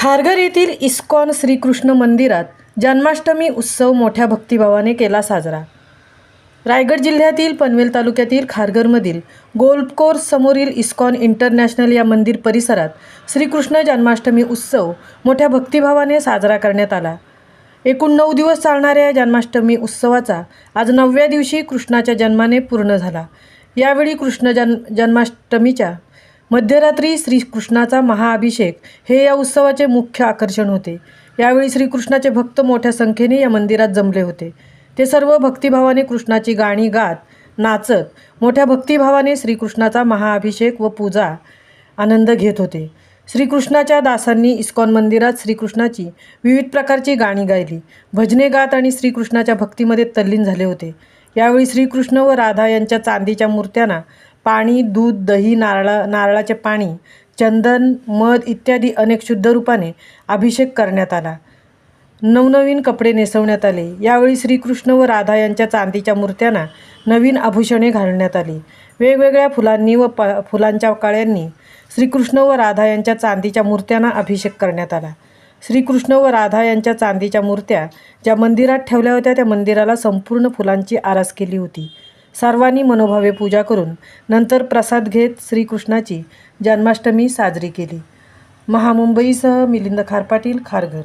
खारघर येथील इस्कॉन श्रीकृष्ण मंदिरात जन्माष्टमी उत्सव मोठ्या भक्तिभावाने केला साजरा। रायगड जिल्ह्यातील पनवेल तालुक्यातील खारघरमधील गोल्फ कोर्स समोरील इस्कॉन इंटरनॅशनल या मंदिर परिसरात श्रीकृष्ण जन्माष्टमी उत्सव मोठ्या भक्तिभावाने साजरा करण्यात आला। एकूण 9 दिवस चालणाऱ्या या जन्माष्टमी उत्सवाचा आज 9व्या दिवशी कृष्णाच्या जन्माने पूर्ण झाला। यावेळी जन्माष्टमीच्या मध्यरात्री श्रीकृष्णाचा महाअभिषेक हे या उत्सवाचे मुख्य आकर्षण होते। यावेळी श्रीकृष्णाचे भक्त मोठ्या संख्येने या मंदिरात जमले होते। ते सर्व भक्तिभावाने कृष्णाची गाणी गात नाचत मोठ्या भक्तिभावाने श्रीकृष्णाचा महाअभिषेक व पूजा आनंद घेत होते। श्रीकृष्णाच्या दासांनी इस्कॉन मंदिरात श्रीकृष्णाची विविध प्रकारची गाणी गायली, भजने गात आणि श्रीकृष्णाच्या भक्तीमध्ये तल्लीन झाले होते। यावेळी श्रीकृष्ण व राधा यांच्या चांदीच्या मूर्त्यांना पाणी, दूध, दही, नारळाचे पाणी, चंदन, मध इत्यादी अनेक शुद्ध रूपाने अभिषेक करण्यात आला। नवनवीन कपडे नेसवण्यात आले। यावेळी श्रीकृष्ण व राधा यांच्या चांदीच्या मूर्त्यांना नवीन आभूषणे घालण्यात आली। वेगवेगळ्या फुलांनी व फुलांच्या काळ्यांनी श्रीकृष्ण व राधा यांच्या चांदीच्या मूर्त्यांना अभिषेक करण्यात आला। श्रीकृष्ण व राधा यांच्या चांदीच्या मूर्त्या ज्या मंदिरात ठेवल्या होत्या त्या मंदिराला संपूर्ण फुलांची आरास केली होती। सर्वांनी मनोभावे पूजा करून नंतर प्रसाद घेत श्रीकृष्णाची जन्माष्टमी साजरी केली। महामुंबईसह मिलिंद खारपाटील, खारघर।